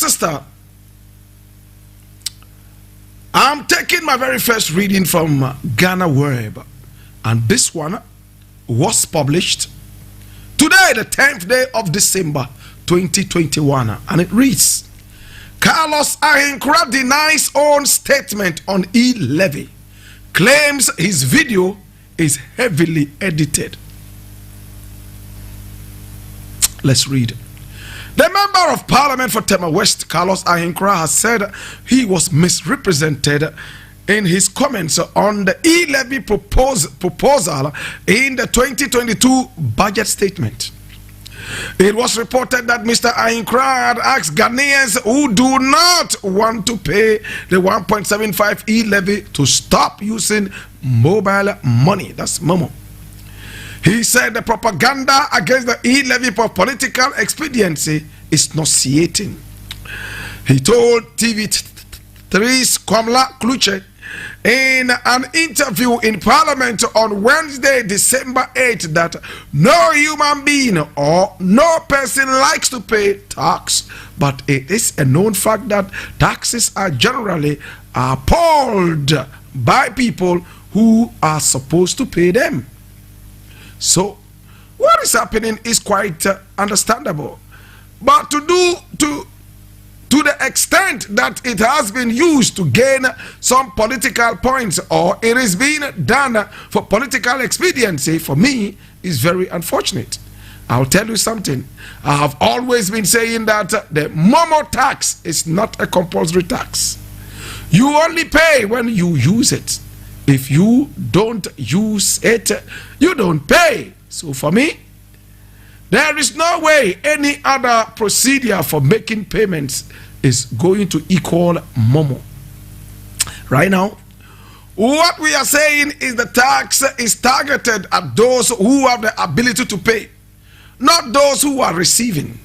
sister, I'm taking my very first reading from Ghana Web, and this one was published today, the 10th day of December 2021, and it reads: Carlos Ahenkra denies own statement on e-levy, claims his video is heavily edited. Let's read. The Member of Parliament for Tema West, Carlos Ahenkra, has said he was misrepresented in his comments on the e-levy proposal in the 2022 budget statement. It was reported that Mr. Ahenkra had asked Ghanaians who do not want to pay the 1.75 e-levy to stop using mobile money. That's Momo. He said the propaganda against the e-levy for political expediency is nauseating. He told TV3's Kwamla Kluche in an interview in Parliament on Wednesday, December 8th, that no human being or no person likes to pay tax, but it is a known fact that taxes are generally appalled by people who are supposed to pay them. So what is happening is quite understandable, but to the extent that it has been used to gain some political points, or it is being done for political expediency, for me is very unfortunate. I'll tell you something. I have always been saying that the Momo tax is not a compulsory tax. You only pay when you use it. If you don't use it, you don't pay. So for me, there is no way any other procedure for making payments is going to equal Momo. Right now, what we are saying is the tax is targeted at those who have the ability to pay, not those who are receiving.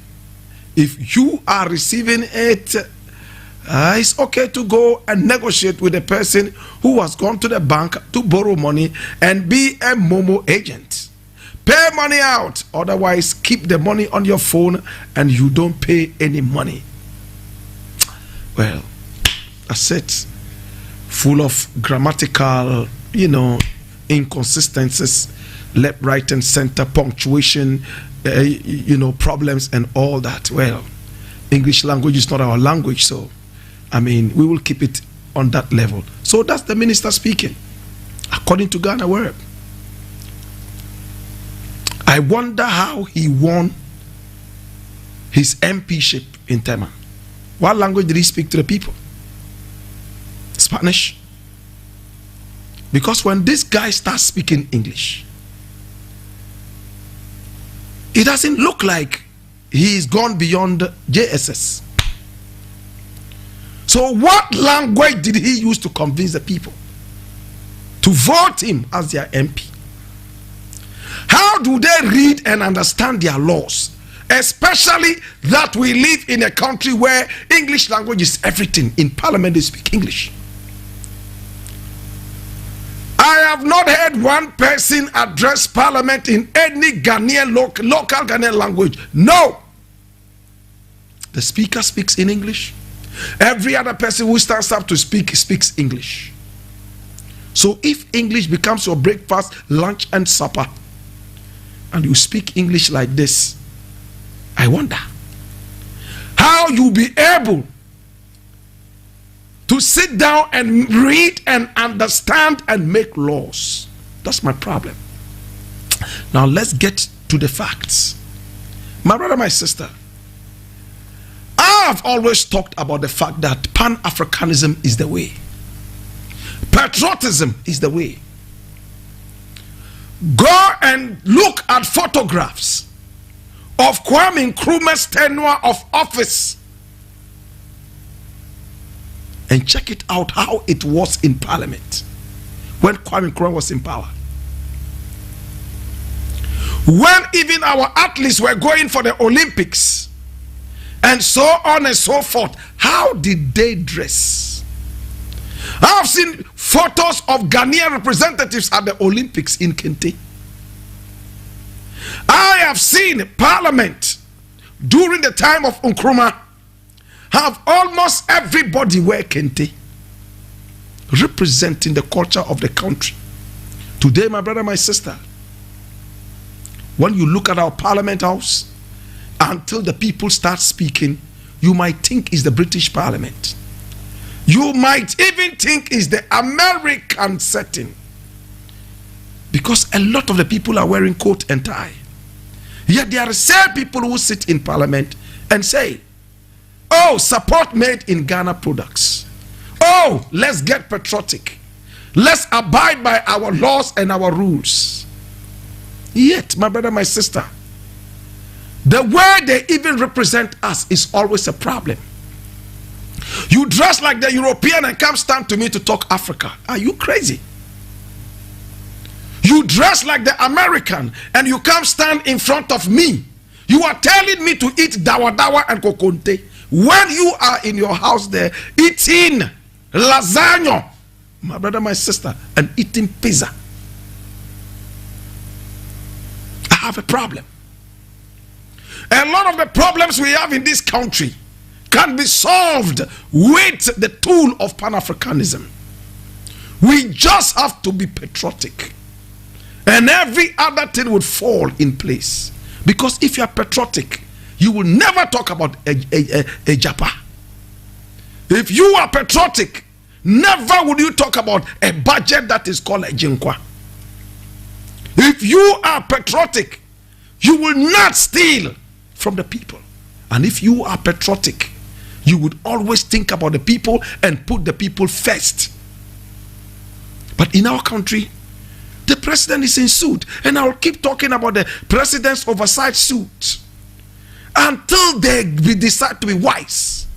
If you are receiving it, it's okay to go and negotiate with a person who has gone to the bank to borrow money and be a Momo agent. Pay money out, otherwise keep the money on your phone and you don't pay any money. Well, that's it. Full of grammatical, inconsistencies, left, right, and center, punctuation, problems and all that. Well, English language is not our language, so we will keep it on that level. So that's the minister speaking, according to Ghana Web. I wonder how he won his MPship in Tema. What language did he speak to the people? Spanish. Because when this guy starts speaking English, it doesn't look like he's gone beyond JSS. So what language did he use to convince the people to vote him as their MP? How do they read and understand their laws? Especially that we live in a country where English language is everything. In Parliament they speak English. I have not heard one person address Parliament in any Ghanaian local Ghanaian language. No. The speaker speaks in English. Every other person who stands up to speak speaks English. So if English becomes your breakfast, lunch and supper, and you speak English like this, I wonder how you be able to sit down and read and understand and make laws. That's my problem. Now let's get to the facts. My brother, my sister, I have always talked about the fact that Pan-Africanism is the way. Patriotism is the way. Go and look at photographs of Kwame Nkrumah's tenure of office and check it out how it was in Parliament when Kwame Nkrumah was in power. When even our athletes were going for the Olympics and so on and so forth, how did they dress? I have seen photos of Ghanaian representatives at the Olympics in Kente. I have seen Parliament during the time of Nkrumah have almost everybody wear kente, representing the culture of the country. Today, my brother, my sister, when you look at our parliament house, until the people start speaking, you might think it's the British Parliament. You might even think it's the American setting, because a lot of the people are wearing coat and tie. Yet there are some people who sit in parliament and say, oh, support made in Ghana products. Oh, let's get patriotic. Let's abide by our laws and our rules. Yet, my brother, my sister, the way they even represent us is always a problem. You dress like the European and come stand to me to talk Africa. Are you crazy? You dress like the American and you come stand in front of me. You are telling me to eat dawa dawa and kokonte when you are in your house there eating lasagna, my brother, my sister, and eating pizza. I have a problem. A lot of the problems we have in this country can be solved with the tool of Pan-Africanism. We just have to be patriotic, and every other thing would fall in place. Because if you are patriotic, you will never talk about a japa. If you are patriotic, never would you talk about a budget that is called a jinkwa. If you are patriotic, you will not steal from the people. And if you are patriotic, you would always think about the people and put the people first. But in our country, the president is in suit, and I'll keep talking about the president's oversight suit until they decide to be wise.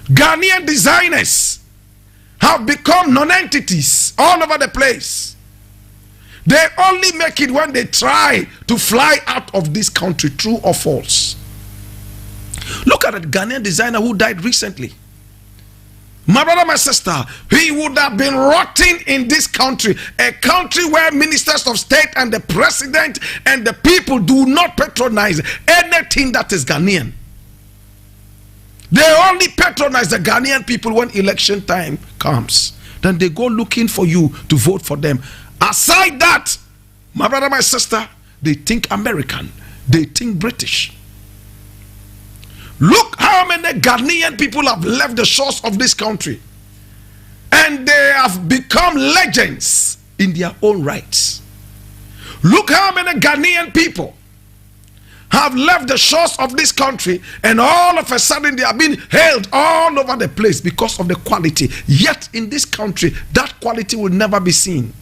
Ghanaian designers have become non-entities all over the place. They only make it when they try to fly out of this country. True or false? Look at a Ghanaian designer who died recently. My brother, my sister, he would have been rotting in this country, a country where ministers of state and the president and the people do not patronize anything that is Ghanaian. They only patronize the Ghanaian people when election time comes. Then they go looking for you to vote for them. Aside that, my brother, my sister, they think American, they think British. Look how many Ghanaian people have left the shores of this country, and they have become legends in their own rights. Look how many Ghanaian people have left the shores of this country, and all of a sudden they are being hailed all over the place because of the quality. Yet in this country, that quality will never be seen.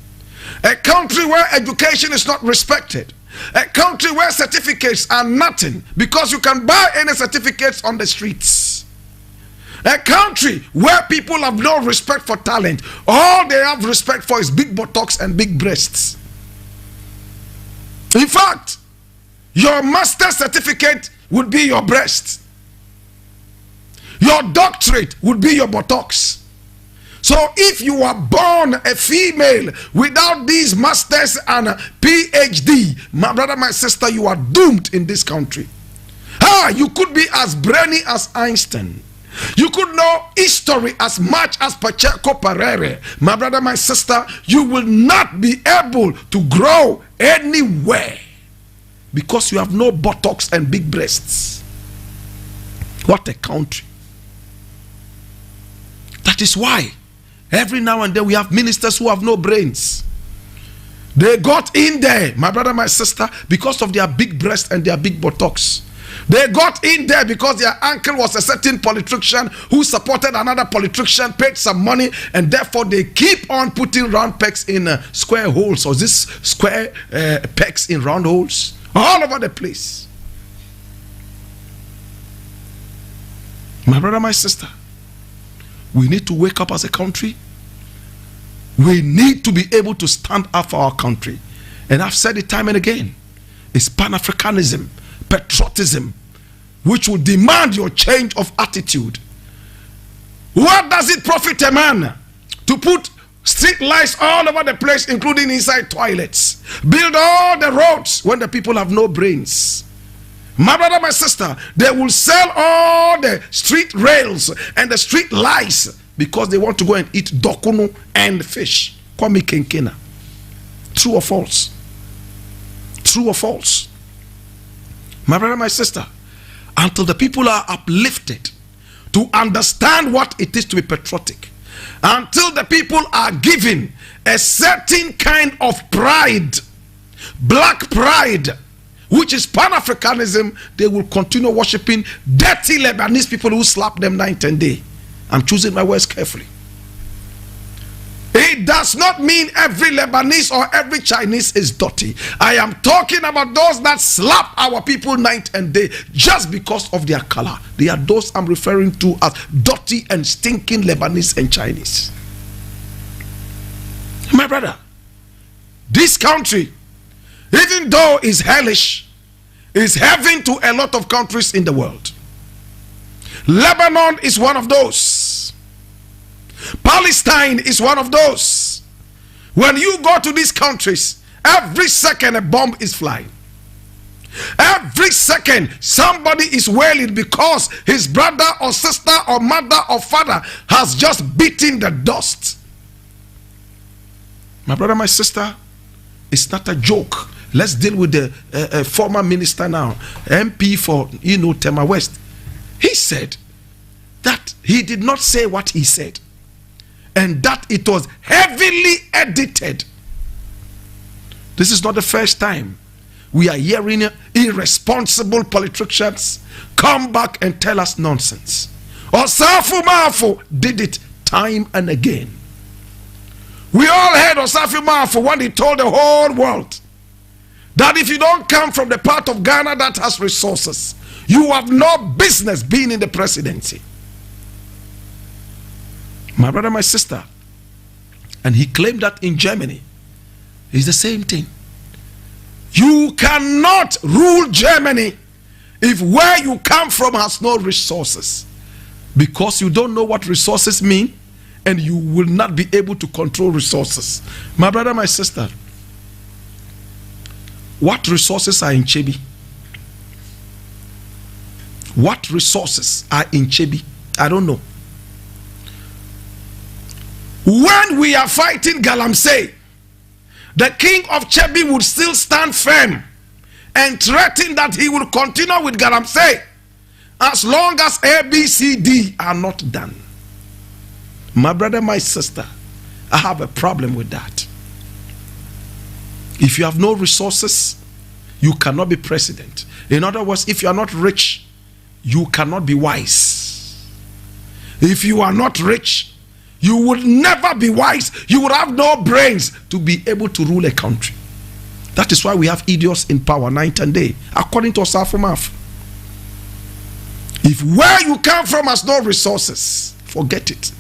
A country where education is not respected. A country where certificates are nothing, because you can buy any certificates on the streets. A country where people have no respect for talent. All they have respect for is big buttocks and big breasts. In fact, your master's certificate would be your breast. Your doctorate would be your buttocks. So if you are born a female without these masters and PhD, my brother, my sister, you are doomed in this country. You could be as brainy as Einstein. You could know history as much as Pacheco Pereira. My brother, my sister, you will not be able to grow anywhere because you have no buttocks and big breasts. What a country. That is why every now and then we have ministers who have no brains. They got in there, my brother, my sister, because of their big breast and their big buttocks. They got in there because their uncle was a certain politician who supported another politician, paid some money, and therefore they keep on putting round pegs in square holes, or this square pegs in round holes all over the place. My brother, my sister, we need to wake up as a country. We need to be able to stand up for our country. And I've said it time and again. It's Pan-Africanism, patriotism, which will demand your change of attitude. What does it profit a man to put street lights all over the place, including inside toilets? Build all the roads when the people have no brains. My brother, my sister, they will sell all the street rails and the street lights because they want to go and eat dokunu and fish. Kwame Kenkena. True or false? True or false? My brother, my sister, until the people are uplifted to understand what it is to be patriotic, until the people are given a certain kind of pride, black pride, which is Pan-Africanism, they will continue worshiping dirty Lebanese people who slap them night and day. I'm choosing my words carefully. It does not mean every Lebanese or every Chinese is dirty. I am talking about those that slap our people night and day just because of their color. They are those I'm referring to as dirty and stinking Lebanese and Chinese. My brother, this country, even though it's hellish, is heaven to a lot of countries in the world. Lebanon is one of those. Palestine is one of those. When you go to these countries, every second a bomb is flying. Every second somebody is wailing because his brother or sister or mother or father has just beaten the dust. My brother, my sister, it's not a joke. Let's deal with the former minister now, MP for, Tema West. He said that he did not say what he said, and that it was heavily edited. This is not the first time we are hearing irresponsible politicians come back and tell us nonsense. Osafu Mafu did it time and again. We all heard Osafu Mafu when he told the whole world that if you don't come from the part of Ghana that has resources, you have no business being in the presidency. My brother, my sister, and he claimed that in Germany it's the same thing. You cannot rule Germany if where you come from has no resources, because you don't know what resources mean, and you will not be able to control resources. My brother, my sister, what resources are in Chebi? What resources are in Chebi? I don't know. When we are fighting Galamsey, the king of Chebi would still stand firm and threaten that he will continue with Galamsey as long as ABCD are not done. My brother, my sister, I have a problem with that. If you have no resources, you cannot be president. In other words, if you are not rich, you cannot be wise. If you are not rich, you will never be wise. You will have no brains to be able to rule a country. That is why we have idiots in power night and day, according to Osafumaf. If where you come from has no resources, forget it.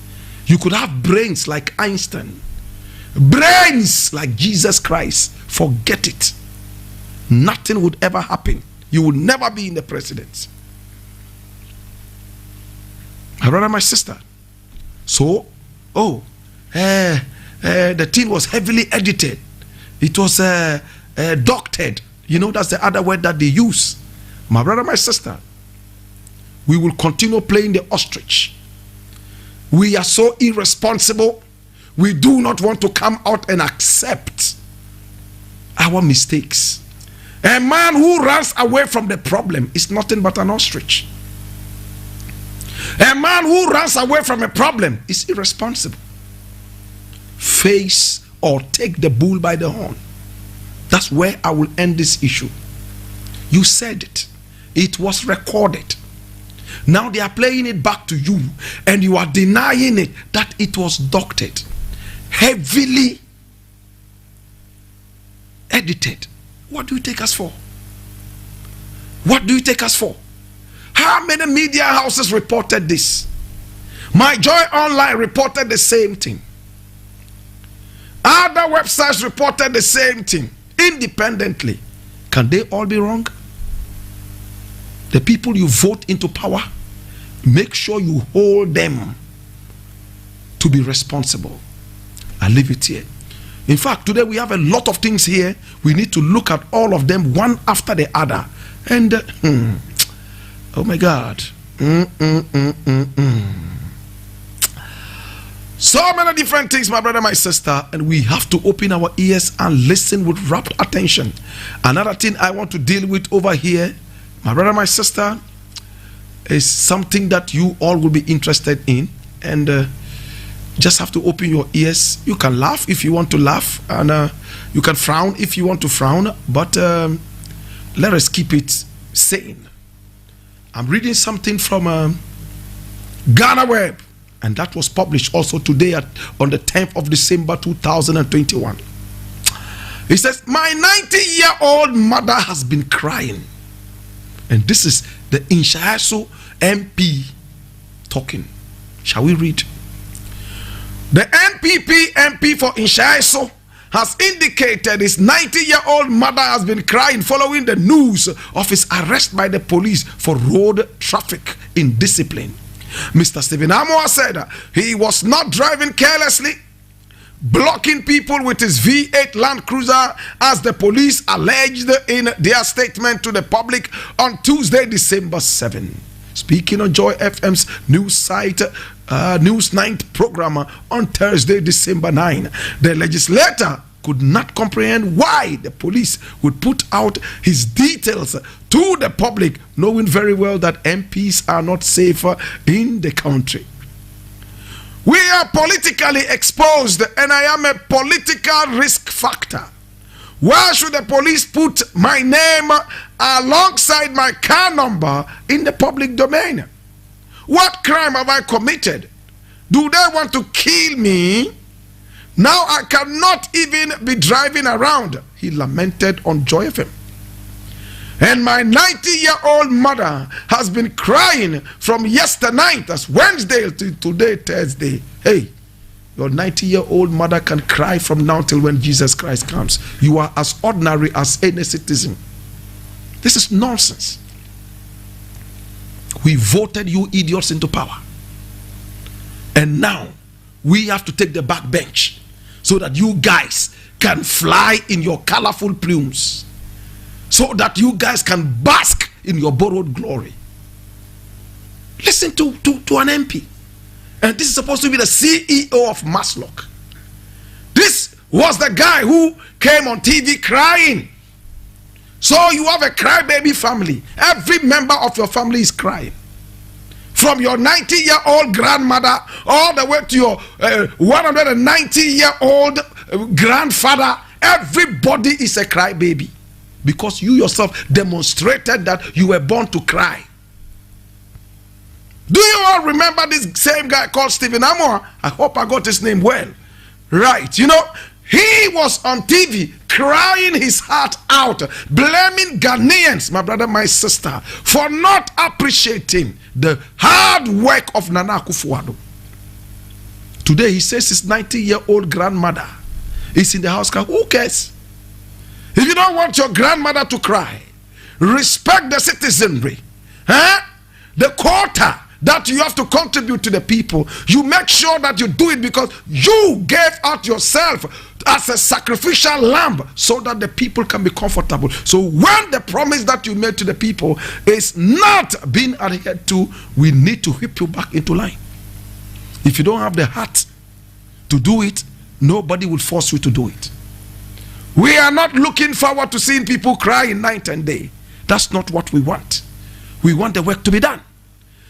You could have brains like Einstein, brains like Jesus Christ, forget it. Nothing would ever happen. You would never be in the presidency. My brother, my sister. So, the thing was heavily edited. It was doctored. That's the other word that they use. My brother, my sister, we will continue playing the ostrich. We are so irresponsible. We do not want to come out and accept our mistakes. A man who runs away from the problem is nothing but an ostrich. A man who runs away from a problem is irresponsible. Face or take the bull by the horn. That's where I will end this issue. You said it. It was recorded. Now they are playing it back to you, and you are denying it, that it was doctored, heavily edited. What do you take us for? What do you take us for? How many media houses reported this? My Joy Online reported the same thing. Other websites reported the same thing independently. Can they all be wrong? The people you vote into power, make sure you hold them to be responsible. I leave it here. In fact, today we have a lot of things here. We need to look at all of them one after the other And oh my God. So many different things, my brother, my sister, and we have to open our ears and listen with rapt attention. Another thing I want to deal with over here, my brother, my sister, is something that you all will be interested in, and just have to open your ears. You can laugh if you want to laugh, and you can frown if you want to frown, but let us keep it sane. I'm reading something from Ghana Web, and that was published also today on the 10th of December 2021. It says, my 90-year-old mother has been crying. And this is the Inshaso MP talking. Shall we read? The NPP MP for Inshaso has indicated his 90-year-old mother has been crying following the news of his arrest by the police for road traffic indiscipline. Mr. Stephen Amoa said he was not driving carelessly, blocking people with his V8 Land Cruiser, as the police alleged in their statement to the public on Tuesday, December 7. Speaking on Joy FM's news site, News 9 program on Thursday, December 9, the legislator could not comprehend why the police would put out his details to the public, knowing very well that MPs are not safer in the country. We are politically exposed, and I am a political risk factor. Why should the police put my name alongside my car number in the public domain? What crime have I committed? Do they want to kill me? Now I cannot even be driving around, he lamented on Joy FM. And my 90-year-old mother has been crying from yesterday night, that's Wednesday, to today, Thursday. Hey, your 90-year-old mother can cry from now till when Jesus Christ comes. You are as ordinary as any citizen. This is nonsense. We voted you idiots into power. And now we have to take the back bench so that you guys can fly in your colorful plumes, so that you guys can bask in your borrowed glory. Listen to an MP. And this is supposed to be the CEO of Maslock. This was the guy who came on TV crying. So you have a crybaby family. Every member of your family is crying. From your 90-year-old grandmother all the way to your 190-year-old grandfather. Everybody is a crybaby, because you yourself demonstrated that you were born to cry. Do you all remember this same guy called Stephen Amoa? I hope I got his name well. Right, you know, he was on TV crying his heart out, blaming Ghanaians, my brother, my sister, for not appreciating the hard work of Nana Akufo-Addo. Today he says his 90-year-old grandmother is in the house. Who cares? If you don't want your grandmother to cry, respect the citizenry. The quota that you have to contribute to the people, you make sure that you do it, because you gave out yourself as a sacrificial lamb so that the people can be comfortable. So when the promise that you made to the people is not being adhered to, we need to whip you back into line. If you don't have the heart to do it, nobody will force you to do it. We are not looking forward to seeing people crying night and day. That's not what we want. We want the work to be done.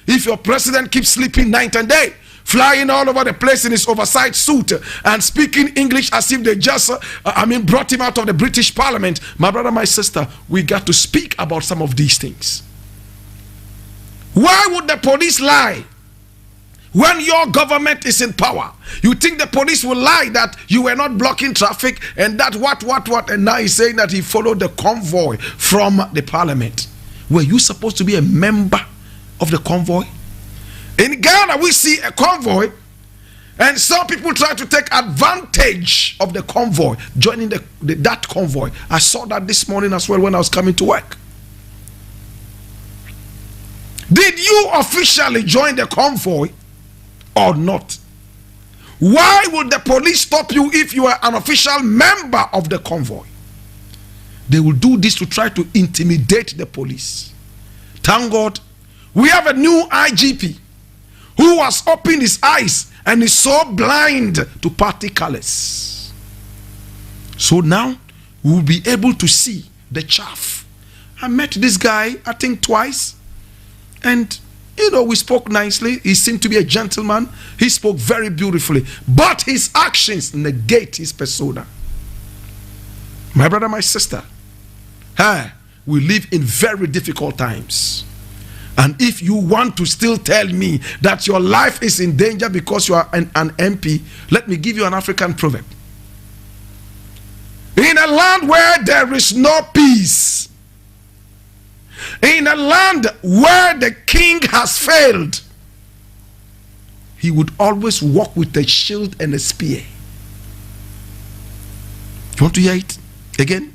If your president keeps sleeping night and day, flying all over the place in his oversized suit and speaking English as if they just brought him out of the British Parliament, my brother, my sister, we got to speak about some of these things. Why would the police lie when your government is in power? You think the police will lie that you were not blocking traffic and that what, and now he's saying that he followed the convoy from the parliament. Were you supposed to be a member of the convoy? In Ghana, we see a convoy, and some people try to take advantage of the convoy, joining that convoy. I saw that this morning as well when I was coming to work. Did you officially join the convoy or not? Why would the police stop you if you are an official member of the convoy? They will do this to try to intimidate the police. Thank God, we have a new IGP who has opened his eyes and is so blind to party colors. So now we will be able to see the chaff. I met this guy, I think twice, and we spoke nicely. He seemed to be a gentleman. He spoke very beautifully, but his actions negate his persona. My brother, my sister, we live in very difficult times. And if you want to still tell me that your life is in danger because you are an MP, let me give you an African proverb. In a land where there is no peace, in a land where the king has failed, he would always walk with a shield and a spear. You want to hear it again?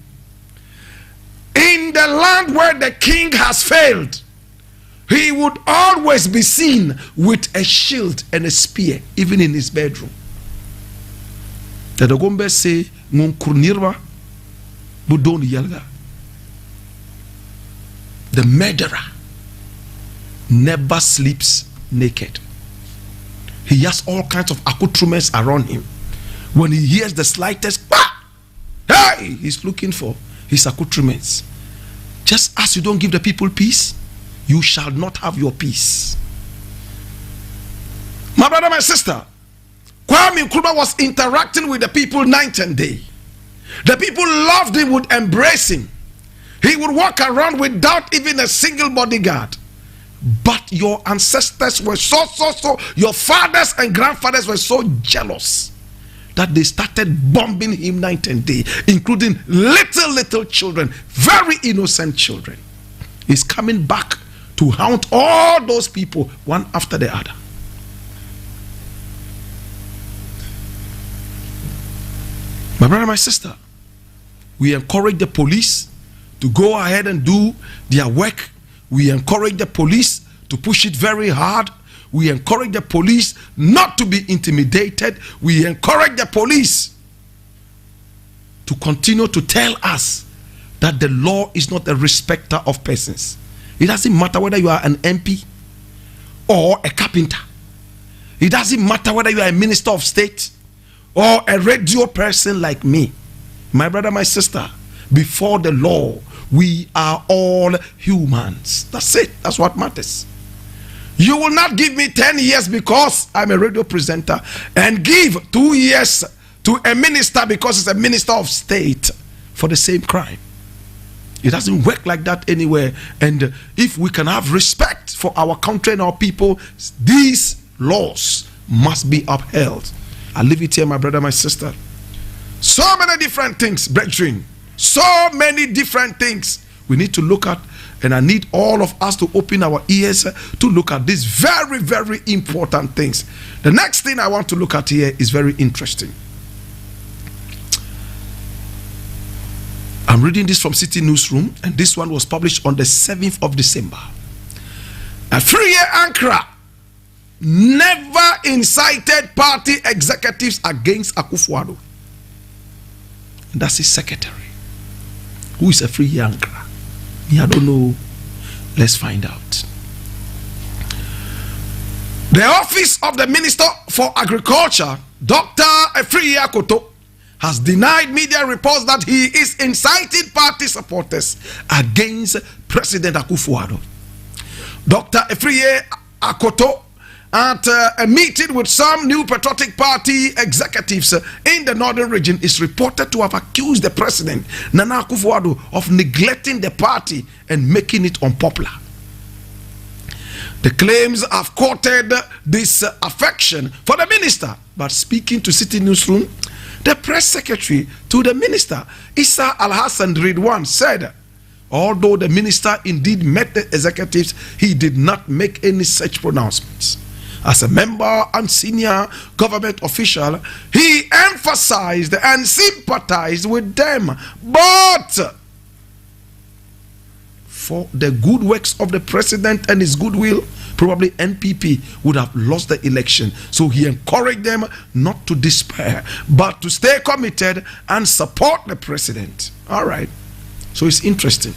In the land where the king has failed, he would always be seen with a shield and a spear, even in his bedroom. The Dagombe say, Ngunkurniwa Budon Yalga. The murderer never sleeps naked. He has all kinds of accoutrements around him. When he hears the slightest, hey, he's looking for his accoutrements. Just as you don't give the people peace, you shall not have your peace. My brother, my sister, Kwame Nkrumah was interacting with the people night and day. The people loved him, would embrace him. He would walk around without even a single bodyguard. But your ancestors were so, your fathers and grandfathers were so jealous that they started bombing him night and day, including little children, very innocent children. He's coming back to haunt all those people one after the other. My brother, my sister, we encourage the police to go ahead and do their work. We encourage the police to push it very hard. We encourage the police not to be intimidated. We encourage the police to continue to tell us that the law is not a respecter of persons. It doesn't matter whether you are an MP or a carpenter. It doesn't matter whether you are a minister of state or a radio person like me. My brother, my sister, before the law, we are all humans. That's it. That's what matters. You will not give me 10 years because I'm a radio presenter and give 2 years to a minister because he's a minister of state for the same crime. It doesn't work like that anywhere. And if we can have respect for our country and our people, these laws must be upheld. I leave it here, my brother, my sister. So many different things, brethren. So many different things we need to look at, and I need all of us to open our ears to look at these very, very important things. The next thing I want to look at here is very interesting. I'm reading this from City Newsroom, and this one was published on the 7th of December. A 3-year Ankara never incited party executives against Akufo-Addo. And that's his secretary. Who is a 3-year Ankara? I don't know. Let's find out. The office of the Minister for Agriculture, Dr. Efriye Akoto, has denied media reports that he is inciting party supporters against President Akufo-Addo. Dr. Efriye Akoto, at a meeting with some New Patriotic Party executives in the northern region, is reported to have accused the president, Nana Akufo-Addo, of neglecting the party and making it unpopular. The claims have courted this affection for the minister, but speaking to City Newsroom, the press secretary to the minister, Issa Al-Hassan Ridwan, said although the minister indeed met the executives, he did not make any such pronouncements. As a member and senior government official, he emphasized and sympathized with them. But for the good works of the president and his goodwill, probably NPP would have lost the election. So he encouraged them not to despair, but to stay committed and support the president. All right. So it's interesting.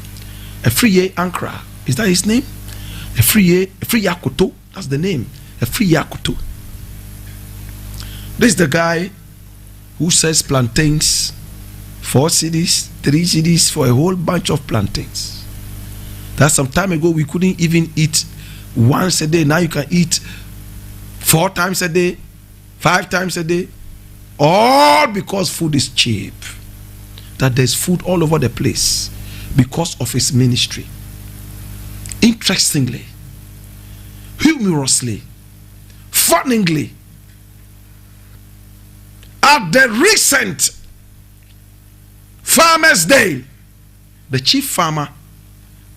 Efriye Ankara, is that his name? Efriye Akoto, that's the name. Efriye Akoto. This is the guy who sells plantains, 4 cedis, 3 cedis for a whole bunch of plantains. That some time ago we couldn't even eat once a day. Now you can eat 4 times a day, 5 times a day, all because food is cheap. That there's food all over the place because of his ministry. Interestingly, humorously, funningly, at the recent Farmers' Day, the chief farmer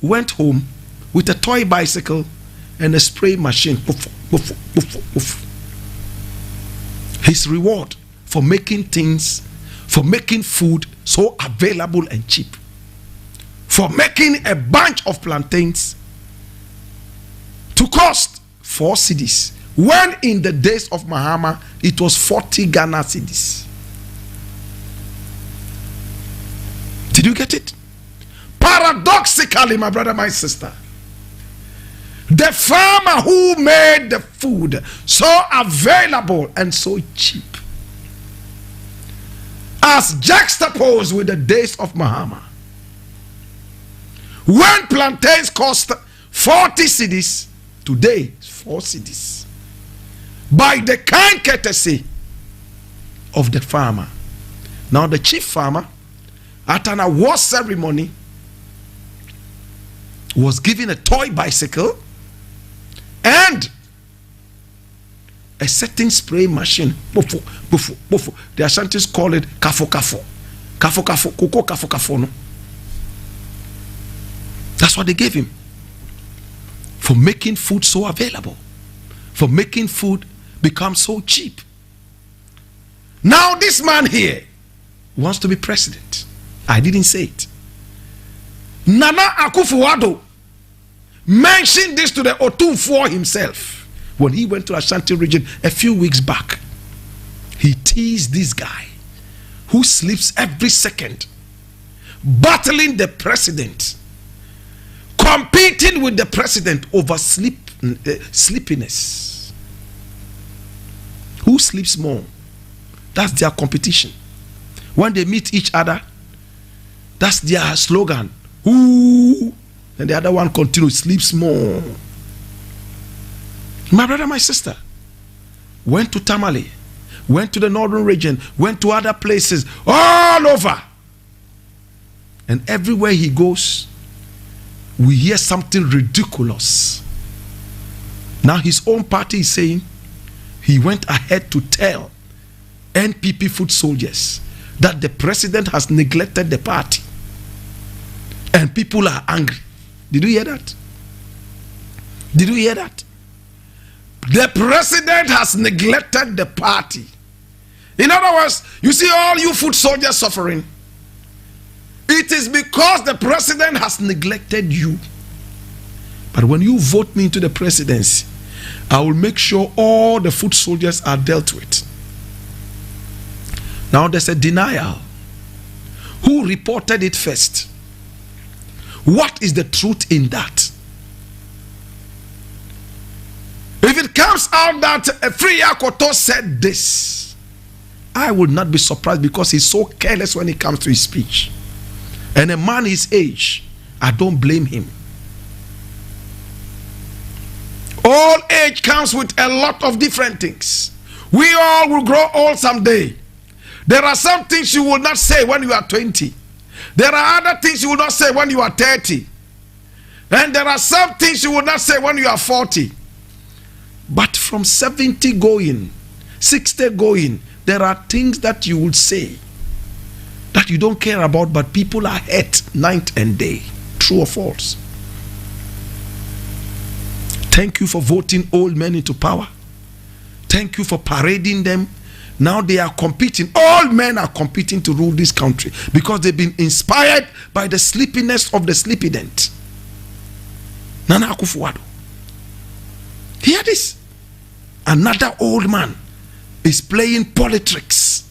went home with a toy bicycle and a spray machine. Poof, poof, poof, poof. His reward for making things, for making food so available and cheap, for making a bunch of plantains to cost 4 cedis, when in the days of Mahama it was 40 Ghana cedis. Did you get it? Paradoxically, my brother, my sister, the farmer who made the food so available and so cheap, as juxtaposed with the days of Mahama, when plantains cost 40 cedis, today 4 cedis, by the kind courtesy of the farmer. Now the chief farmer, at an award ceremony, was given a toy bicycle and a setting spray machine. Bufo, bufo, bufo. The Ashantis call it kafo kafo. Kafo kafo, koko kafo kafo, no? That's what they gave him. For making food so available. For making food become so cheap. Now this man here wants to be president. I didn't say it. Nana Akufo-Addo mentioned this to the Otumfuo himself when he went to Ashanti region a few weeks back. He teased this guy who sleeps every second, battling the president, competing with the president over sleepiness. Who sleeps more? That's their competition. When they meet each other, that's their slogan. Ooh, and the other one continues, sleeps more. My brother, my sister, went to Tamale, went to the northern region, went to other places, all over. And everywhere he goes, we hear something ridiculous. Now his own party is saying he went ahead to tell NPP foot soldiers that the president has neglected the party. And people are angry. Did you hear that? Did you hear that? The president has neglected the party. In other words, you see all you foot soldiers suffering. It is because the president has neglected you. But when you vote me into the presidency, I will make sure all the foot soldiers are dealt with. Now there's a denial. Who reported it first? What is the truth in that? If it comes out that Efriye Akoto said this, I would not be surprised, because he's so careless when it comes to his speech. And a man his age, I don't blame him. Old age comes with a lot of different things. We all will grow old someday. There are some things you will not say when you are 20. There are other things you will not say when you are 30. And there are some things you will not say when you are 40. But from 70 going, 60 going, there are things that you will say that you don't care about, but people are hurt night and day. True or false? Thank you for voting old men into power. Thank you for parading them. Now they are competing. All men are competing to rule this country because they've been inspired by the sleepiness of the sleepident. Nana Akufo-Addo. Hear this. Another old man is playing politics.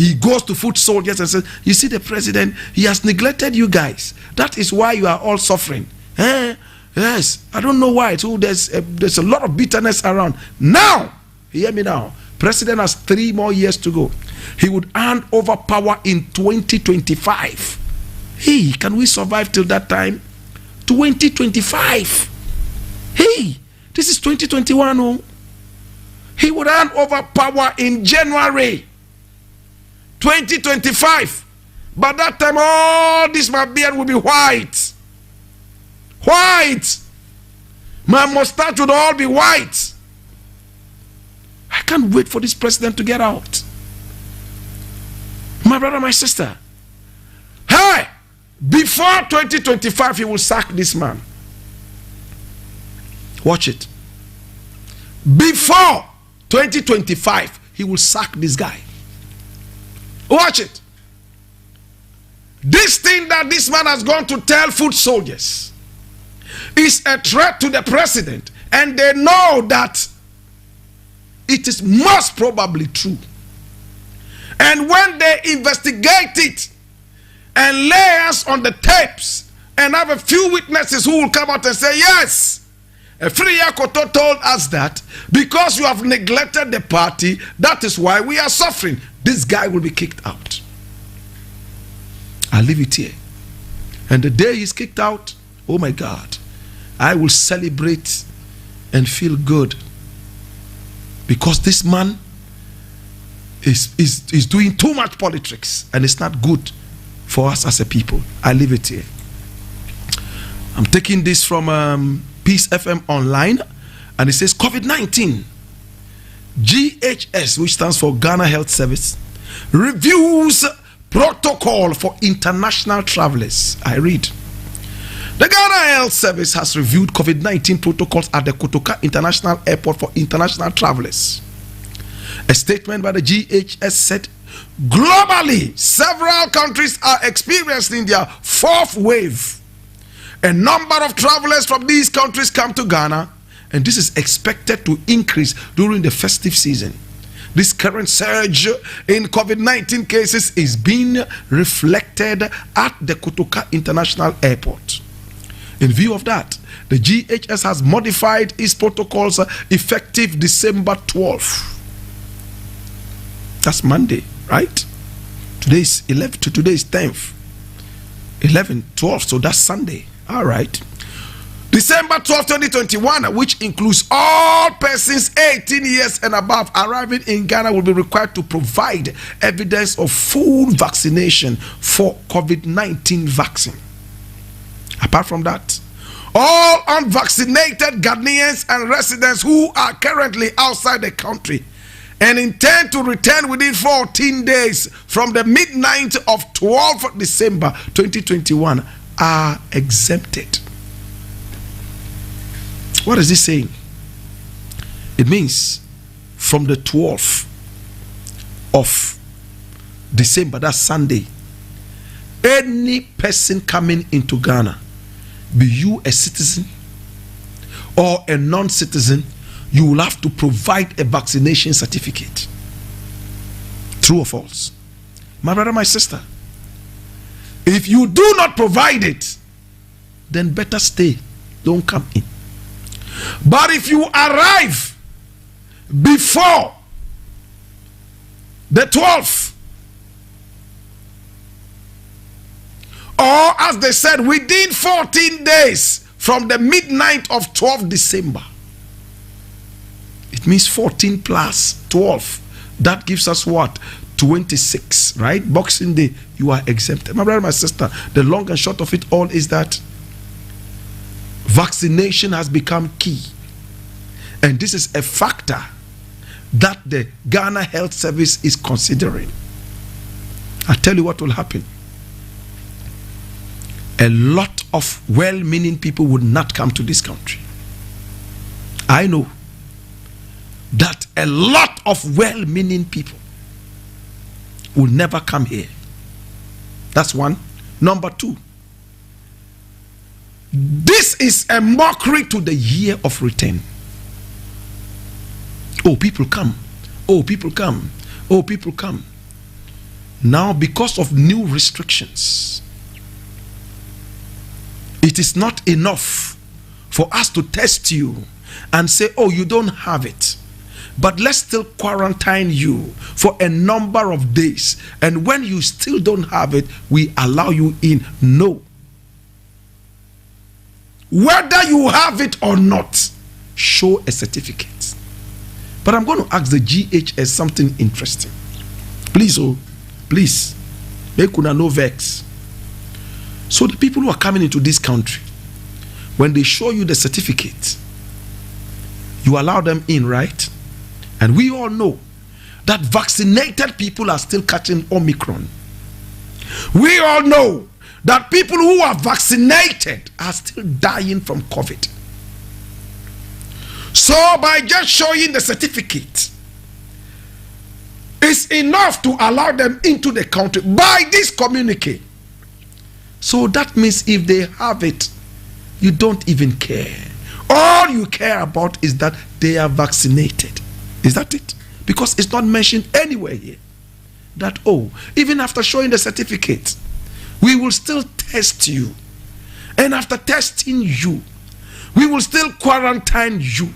He goes to foot soldiers and says, you see, the president, he has neglected you guys. That is why you are all suffering. Yes, I don't know why. So there's a lot of bitterness around. Now, hear me now. President has 3 more years to go. He would hand over power in 2025. Hey, can we survive till that time? 2025. Hey, this is 2021. Oh. He would hand over power in January 2025. By that time, all this my beard will be white. White. My mustache would all be white. I can't wait for this president to get out. My brother, my sister. Hey, before 2025, he will sack this man. Watch it. Before 2025, he will sack this guy. Watch it. This thing that this man has gone to tell foot soldiers is a threat to the president, and they know that it is most probably true. And when they investigate it and lay us on the tapes and have a few witnesses who will come out and say, yes, Friya Koto told us that because you have neglected the party, that is why we are suffering. This guy will be kicked out. I'll leave it here. And the day he's kicked out, oh my God, I will celebrate and feel good. Because this man is doing too much politics, and it's not good for us as a people. I leave it here. I'm taking this from Peace FM Online, and it says COVID-19. GHS, which stands for Ghana Health Service, reviews protocol for international travelers. I read. The Ghana Health Service has reviewed COVID-19 protocols at the Kotoka International Airport for international travelers. A statement by the GHS said, globally, several countries are experiencing their 4th wave. A number of travelers from these countries come to Ghana, and this is expected to increase during the festive season. This current surge in COVID-19 cases is being reflected at the Kotoka International Airport. In view of that, the GHS has modified its protocols effective December 12th. That's Monday, right? Today is 11th to today is 10th. 11, 12, so that's Sunday. All right. December 12, 2021, which includes all persons 18 years and above arriving in Ghana, will be required to provide evidence of full vaccination for COVID-19 vaccine. Apart from that, all unvaccinated Ghanaians and residents who are currently outside the country and intend to return within 14 days from the midnight of 12th December 2021 are exempted. What is this saying? It means from the 12th of December, that's Sunday, any person coming into Ghana, be you a citizen or a non-citizen, you will have to provide a vaccination certificate. True or false? My brother, my sister, if you do not provide it, then better stay, don't come in. But if you arrive before the 12th, or as they said, within 14 days from the midnight of 12th December, it means 14 plus 12. That gives us what? 26, right? Boxing Day, you are exempted. My brother, my sister, the long and short of it all is that vaccination has become key. And this is a factor that the Ghana Health Service is considering. I tell you what will happen. A lot of well-meaning people would not come to this country. I know that a lot of well-meaning people will never come here. That's one. Number two, this is a mockery to the year of return. Oh, people come. Oh, people come. Oh, people come. Now, because of new restrictions, it is not enough for us to test you and say, oh, you don't have it. But let's still quarantine you for a number of days. And when you still don't have it, we allow you in. No. Whether you have it or not, show a certificate. But I'm going to ask the GHS something interesting. Please, oh, please, make una no vex. So the people who are coming into this country, when they show you the certificate, you allow them in, right? And we all know that vaccinated people are still catching Omicron. We all know that people who are vaccinated are still dying from COVID. So by just showing the certificate, it's enough to allow them into the country by this communique. So that means if they have it, you don't even care. All you care about is that they are vaccinated. Is that it? Because it's not mentioned anywhere here that, oh, even after showing the certificate, we will still test you. And after testing you, we will still quarantine you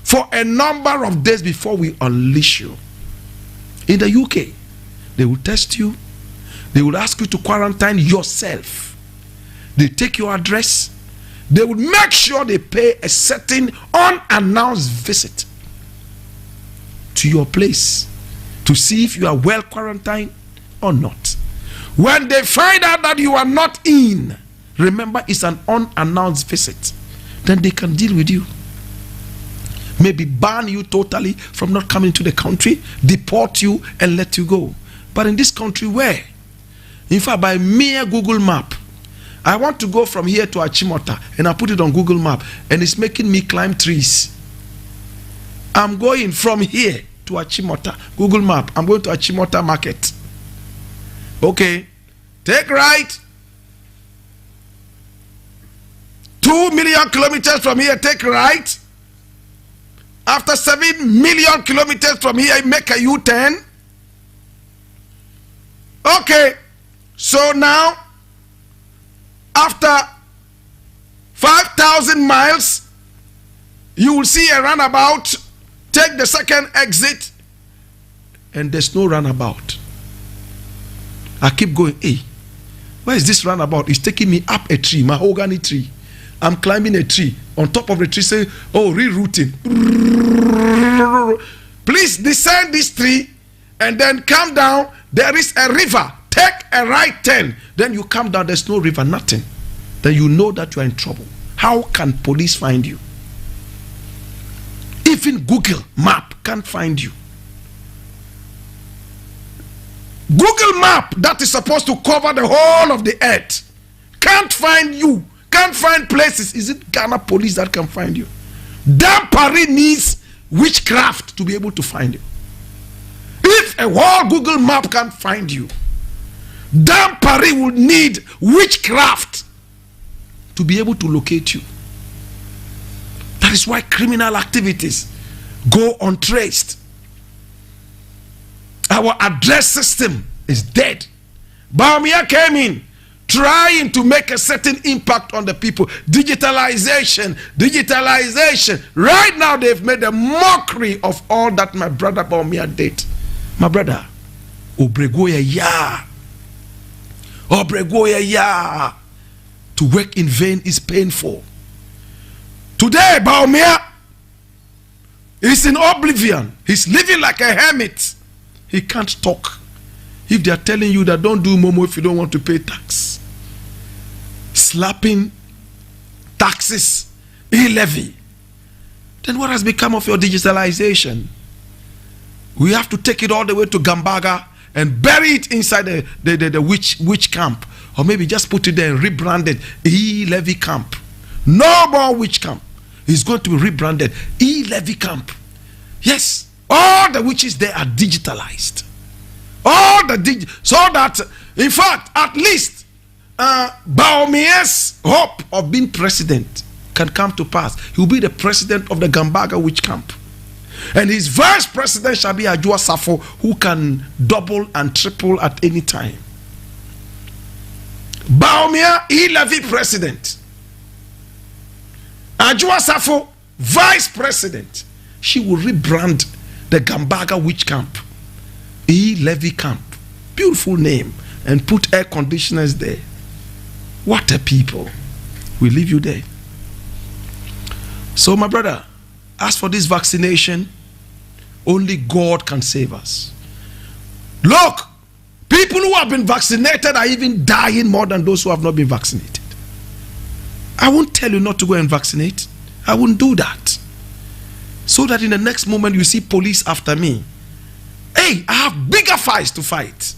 for a number of days before we unleash you. In the UK, they will test you. They will ask you to quarantine yourself. They take your address. They will make sure they pay a certain unannounced visit to your place to see if you are well quarantined or not. When they find out that you are not in, remember it's an unannounced visit, then they can deal with you. Maybe ban you totally from not coming to the country, deport you and let you go. But in this country, where? In fact, by mere Google map, I want to go from here to Achimota and I put it on Google map and it's making me climb trees. I'm going from here to Achimota. Google map. I'm going to Achimota market. Okay. Take right. 2 million kilometers from here, take right. After 7 million kilometers from here, make a U-turn. Okay. So now, after 5,000 miles, you will see a runabout. Take the second exit, and there's no runabout. I keep going. Hey, where is this runabout? It's taking me up a tree, mahogany tree. I'm climbing a tree. On top of the tree, say, oh, rerouting. Please descend this tree and then come down. There is a river. Take a right turn. Then you come down. There's no river, nothing. Then you know that you are in trouble. How can police find you? Even Google map can't find you. Google map that is supposed to cover the whole of the earth can't find you, can't find places. Is it Ghana police that can find you? Damn Paris needs witchcraft to be able to find you. If a whole Google map can't find you, damn Paris would need witchcraft to be able to locate you. That is why criminal activities go untraced. Our address system is dead. Baumia came in trying to make a certain impact on the people. Digitalization, digitalization. Right now they've made a mockery of all that my brother Baumia did. My brother, Obregoya ya. Obregoya ya. To work in vain is painful. Today, Baumia is in oblivion. He's living like a hermit. He can't talk. If they are telling you that don't do Momo if you don't want to pay tax, slapping taxes, e-levy, then what has become of your digitalization? We have to take it all the way to Gambaga and bury it inside the witch camp, or maybe just put it there and rebrand it e-levy camp. No more witch camp. It's going to be rebranded e-levy camp. Yes, all the witches there are digitalized. All the so that, in fact, at least Baumia's hope of being president can come to pass. He will be the president of the Gambaga witch camp. And his vice president shall be Ajua Safo, who can double and triple at any time. Baumia, E-Levy president. Ajua Safo, vice president. She will rebrand the Gambaga witch camp. E-Levy camp. Beautiful name. And put air conditioners there. What a people. We leave you there. So my brother, as for this vaccination, only God can save us. Look, people who have been vaccinated are even dying more than those who have not been vaccinated. I won't tell you not to go and vaccinate. I won't do that. So that in the next moment you see police after me. Hey, I have bigger fights to fight.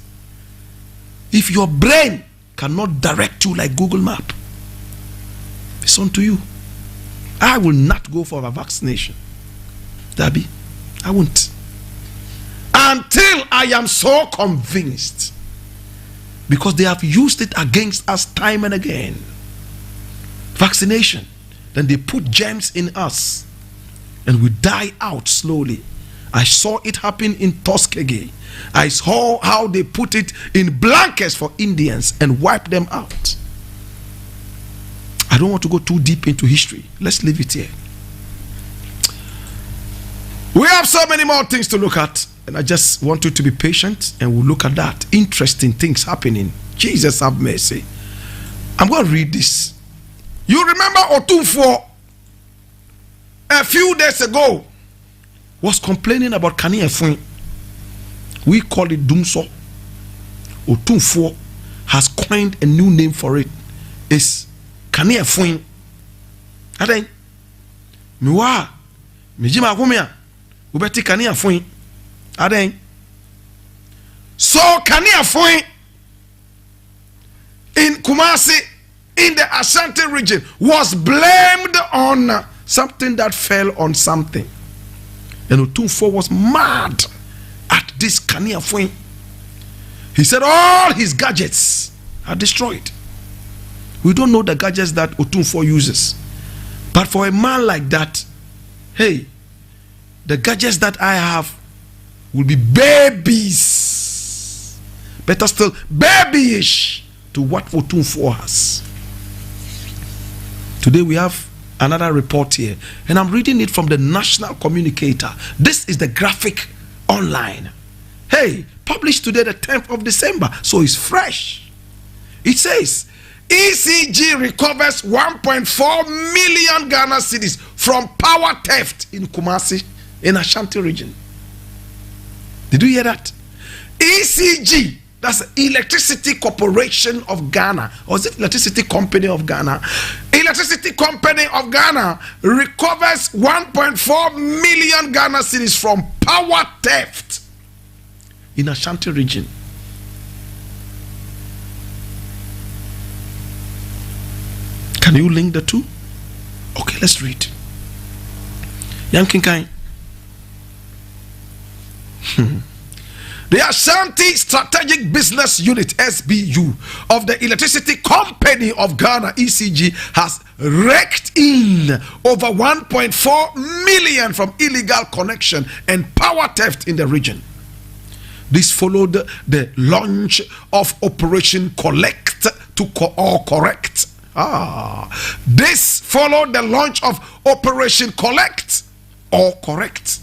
If your brain cannot direct you like Google Map, it's on to you. I will not go for a vaccination. Dabi, I won't. Until I am so convinced. Because they have used it against us time and again. Vaccination. Then they put germs in us. And we die out slowly. I saw it happen in Tuskegee. I saw how they put it in blankets for Indians and wiped them out. I don't want to go too deep into history. Let's leave it here. We have so many more things to look at, and I just want you to be patient, and we'll look at that. Interesting things happening. Jesus have mercy. I'm going to read this. You remember Otunfo a few days ago was complaining about Kani Efun. We call it Dumso. Otunfo has coined a new name for it. It's Kani Efun. Aden. Miwa. Mijima kumia. Ubeti Kani Efun. Aden. So Kani Efun in Kumasi, in the Ashanti region, was blamed on something that fell on something. And Otunfo was mad at this Kani Efun. He said all his gadgets are destroyed. We don't know the gadgets that Otunfo uses. But for a man like that, hey, the gadgets that I have will be babies. Better still, babyish to what Otunfo has. Today we have another report here, and I'm reading it from the National Communicator. This is the graphic online. Hey, published today the 10th of December, so it's fresh. It says, ECG recovers 1.4 million Ghana cedis from power theft in Kumasi, in Ashanti region. Did you hear that? ECG, that's Electricity Corporation of Ghana, or is it Electricity Company of Ghana? Electricity Company of Ghana recovers 1.4 million Ghana cedis from power theft in Ashanti region. Can you link the two? Okay, let's read. Yankinkai. The Ashanti Strategic Business Unit, SBU, of the Electricity Company of Ghana, ECG, has raked in over 1.4 million from illegal connection and power theft in the region. This followed the launch of Operation Collect or Correct. This followed the launch of Operation Collect or Correct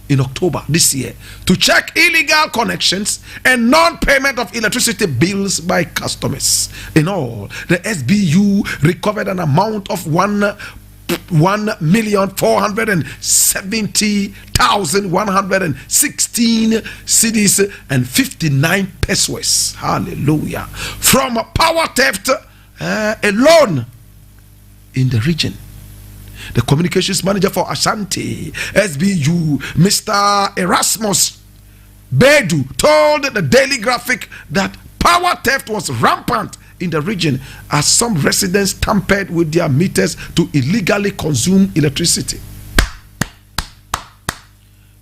in October this year to check illegal connections and non-payment of electricity bills by customers. In all, the SBU recovered an amount of 1,470,116 cedis and 59 pesos. Hallelujah. From power theft alone in the region. The communications manager for Ashanti SBU, Mr. Erasmus Bedu, told the Daily Graphic that power theft was rampant in the region as some residents tampered with their meters to illegally consume electricity.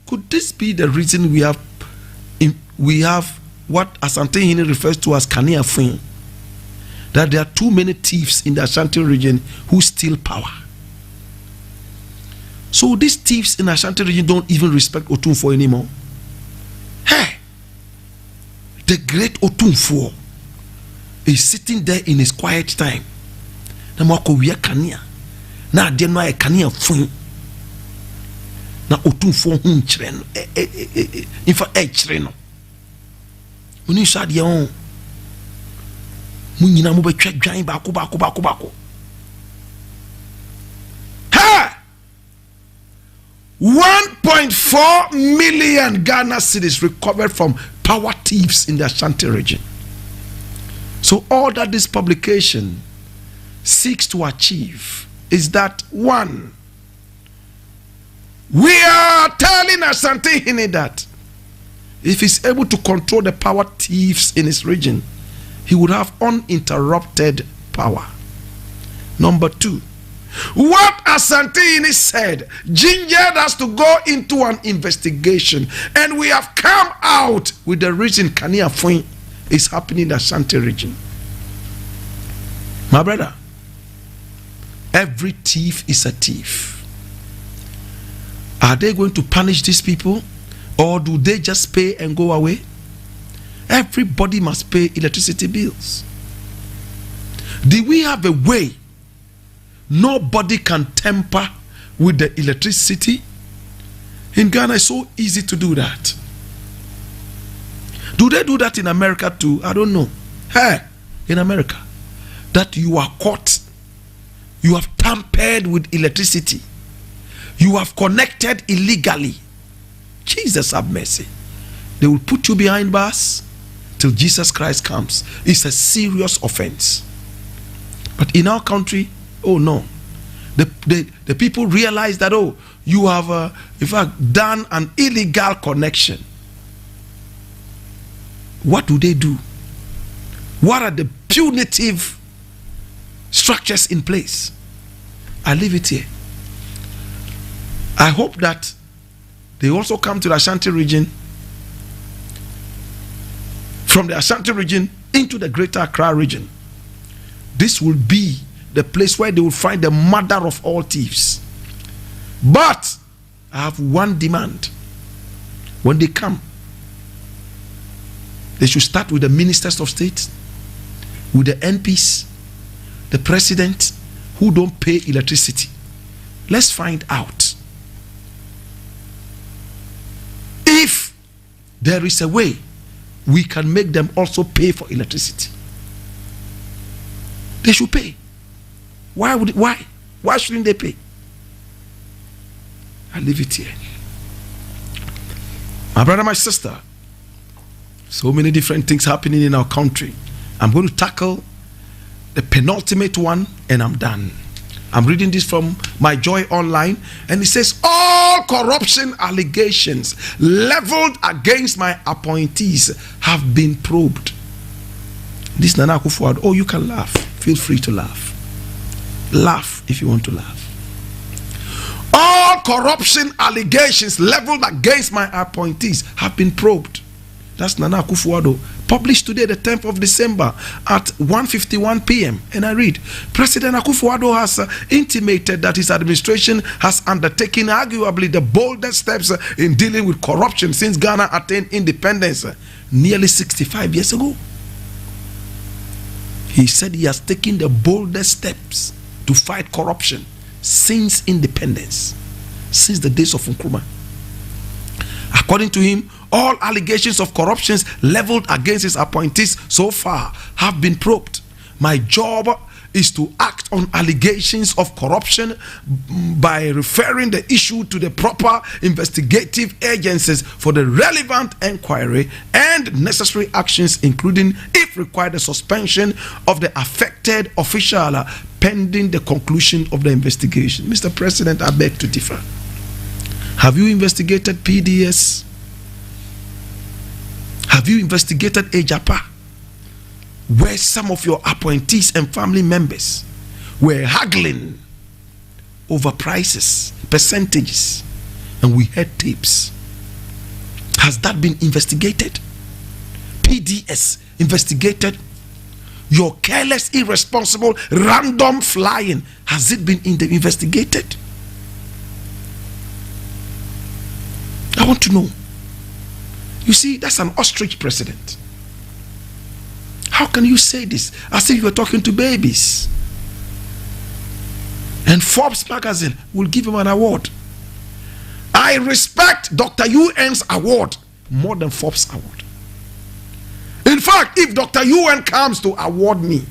Could this be the reason we have what Asante Hini refers to as Kani Efun? That there are too many thieves in the Ashanti region who steal power. So these thieves in Ashanti region don't even respect Otumfuo anymore. Hey, the great Otumfuo is sitting there in his quiet time. Na mwako wia kania. Na adye no aye kania fun. Na Otumfuo hu nkyere no. Infa kyere no. Oni so adye on. Mu nyina mo betwa dwan bako. Ha! 1.4 million Ghana cedis recovered from power thieves in the Ashanti region. So all that this publication seeks to achieve is that, one, we are telling Ashanti Hine that if he's able to control the power thieves in his region, he would have uninterrupted power. Number two, what Ashanti Hine said gingered us to go into an investigation, and we have come out with the reason Kania Fui is happening in the Ashanti region. My brother, every thief is a thief. Are they going to punish these people, or do they just pay and go away? Everybody must pay electricity bills. Do we have a way nobody can tamper with the electricity? In Ghana, it's so easy to do that. Do they do that in America too? I don't know. Hey, in America, that you are caught, you have tampered with electricity, you have connected illegally, Jesus have mercy, they will put you behind bars till Jesus Christ comes. It's a serious offense. But in our country, oh no, the people realize that, oh, you have in fact done an illegal connection. What do they do? What are the punitive structures in place? I leave it here. I hope that they also come to the Ashanti region, from the Ashanti region into the greater Accra region. This will be the place where they will find the mother of all thieves. But I have one demand. When they come, they should start with the ministers of state, with the MPs, the president, who don't pay electricity. Let's find out if there is a way we can make them also pay for electricity. They should pay. Why shouldn't they pay? I leave it here. My brother, my sister, so many different things happening in our country. I'm going to tackle the penultimate one and I'm done. I'm reading this from My Joy Online, and it says, all corruption allegations leveled against my appointees have been probed. This Nana Akufo-Addo, oh, you can laugh. Feel free to laugh. Laugh if you want to laugh. All corruption allegations leveled against my appointees have been probed. That's Nana Akufo-Addo, published today, the 10th of December at 1:51 p.m. And I read, President Akufo-Addo has intimated that his administration has undertaken arguably the boldest steps in dealing with corruption since Ghana attained independence nearly 65 years ago. He said he has taken the boldest steps to fight corruption since independence, since the days of Nkrumah. According to him, all allegations of corruptions leveled against his appointees so far have been probed. My job is to act on allegations of corruption by referring the issue to the proper investigative agencies for the relevant inquiry and necessary actions, including, if required, the suspension of the affected official pending the conclusion of the investigation. Mr. President, I beg to differ. Have you investigated PDS? Have you investigated Ejapa, where some of your appointees and family members were haggling over prices, percentages, and we had tapes? Has that been investigated? PDS investigated? Your careless, irresponsible, random flying, has it been investigated? I want to know. You see, that's an ostrich president. How can you say this as if you were talking to babies? And Forbes magazine will give him an award. I respect Dr. UN's award more than Forbes award. In fact, if Dr. UN comes to award me,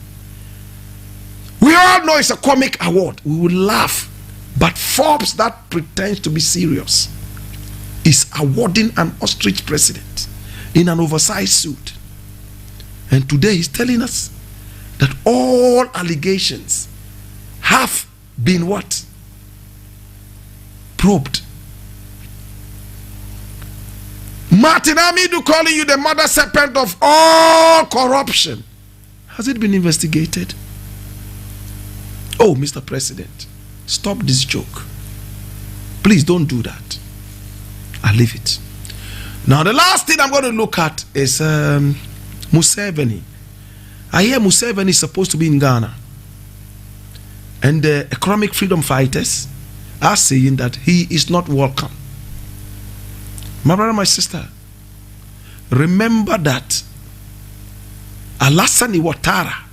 we all know it's a comic award. We will laugh. But Forbes, that pretends to be serious, is awarding an ostrich president in an oversized suit. And today he's telling us that all allegations have been what? Probed. Martin Amidu calling you the mother serpent of all corruption. Has it been investigated? Oh, Mr. President, stop this joke. Please don't do that. I'll leave it. Now, the last thing I'm going to look at is Museveni. I hear Museveni is supposed to be in Ghana. And the economic freedom fighters are saying that he is not welcome. My brother, my sister, remember that Alassane Ouattara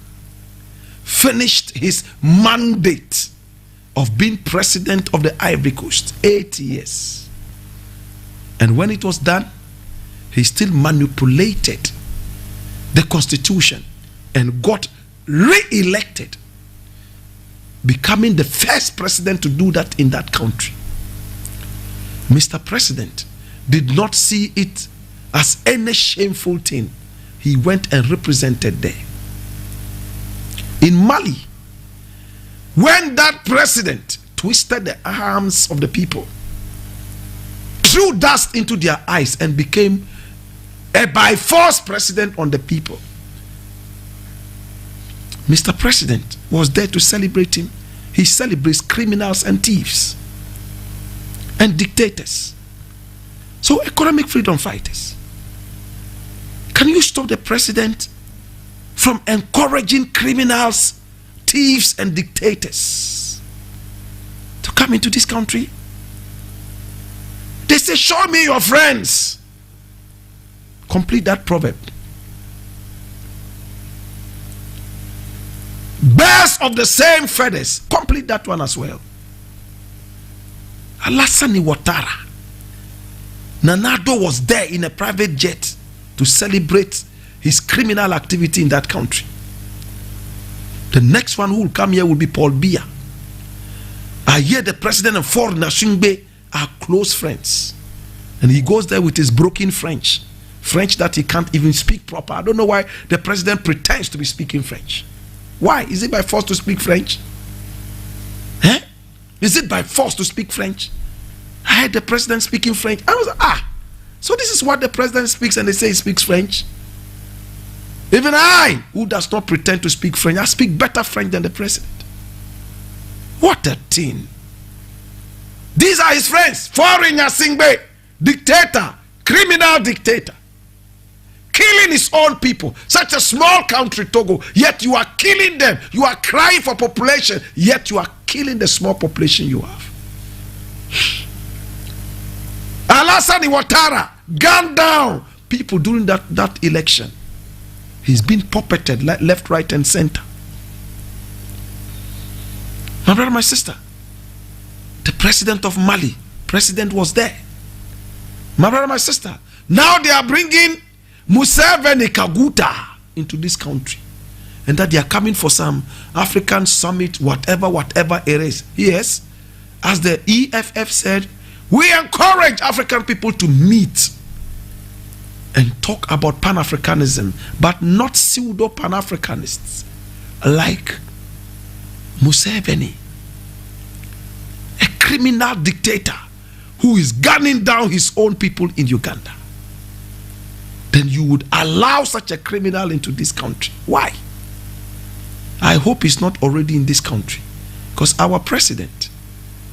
finished his mandate of being president of the Ivory Coast, 8 years. And when it was done, he still manipulated the constitution and got re-elected, becoming the first president to do that in that country. Mr. President did not see it as any shameful thing. He went and represented there. In Mali, when that president twisted the arms of the people, threw dust into their eyes and became a by force president on the people, Mr. President was there to celebrate him. He celebrates criminals and thieves and dictators. So, economic freedom fighters, can you stop the president from encouraging criminals, thieves, and dictators to come into this country? They say, show me your friends. Complete that proverb. Birds of the same feathers. Complete that one as well. Alassane Ouattara. Nanado was there in a private jet to celebrate his criminal activity in that country. The next one who will come here will be Paul Biya. I hear the president and foreigner Shingbe are close friends. And he goes there with his broken French that he can't even speak proper. I don't know why the president pretends to be speaking French. Why? Is it by force to speak French? Eh? Is it by force to speak French? I heard the president speaking French. I was like, so this is what the president speaks, and they say he speaks French. Even I, who does not pretend to speak French, I speak better French than the president. What a thing. These are his friends. Foreigner Singbe, dictator, criminal dictator. Killing his own people. Such a small country, Togo, yet you are killing them. You are crying for population, yet you are killing the small population you have. Alassane Ouattara gunned down people during that election. He's been puppeted left, right, and center. My brother, my sister, the president of Mali, president was there. My brother, my sister, now they are bringing Museveni Kaguta into this country, and that they are coming for some African summit, whatever it is. Yes, as the EFF said, we encourage African people to meet and talk about Pan-Africanism, but not pseudo Pan-Africanists like Museveni, a criminal dictator who is gunning down his own people in Uganda. Then you would allow such a criminal into this country. Why? I hope he's not already in this country, because our president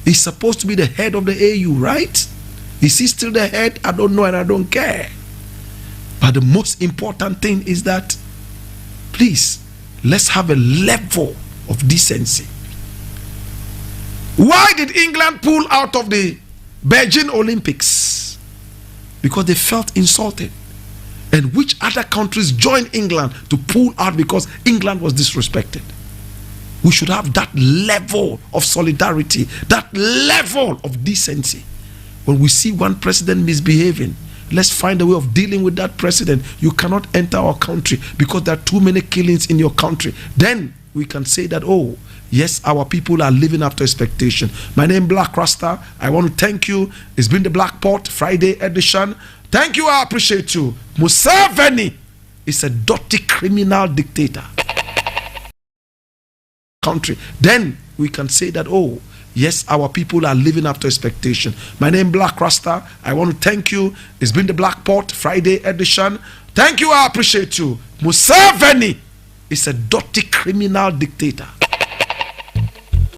is supposed to be the head of the AU, right? Is he still the head? I don't know, and I don't care. But the most important thing is that, please, let's have a level of decency. Why did England pull out of the Beijing Olympics? because they felt insulted. And which other countries joined England to pull out because England was disrespected? We should have that level of solidarity, that level of decency. When we see one president misbehaving, let's find a way of dealing with that president. You cannot enter our country because there are too many killings in your country. Then we can say that, oh, yes, our people are living up to expectation. My name is BLAKK RASTA. I want to thank you. It's been the Blackport Friday edition. Thank you. I appreciate you. Museveni is a dirty criminal dictator. Country. Then we can say that, oh, yes, our people are living up to expectation. My name is BLAKK RASTA. I want to thank you. It's been the Blackport Friday edition. Thank you. I appreciate you. Museveni is a dirty criminal dictator.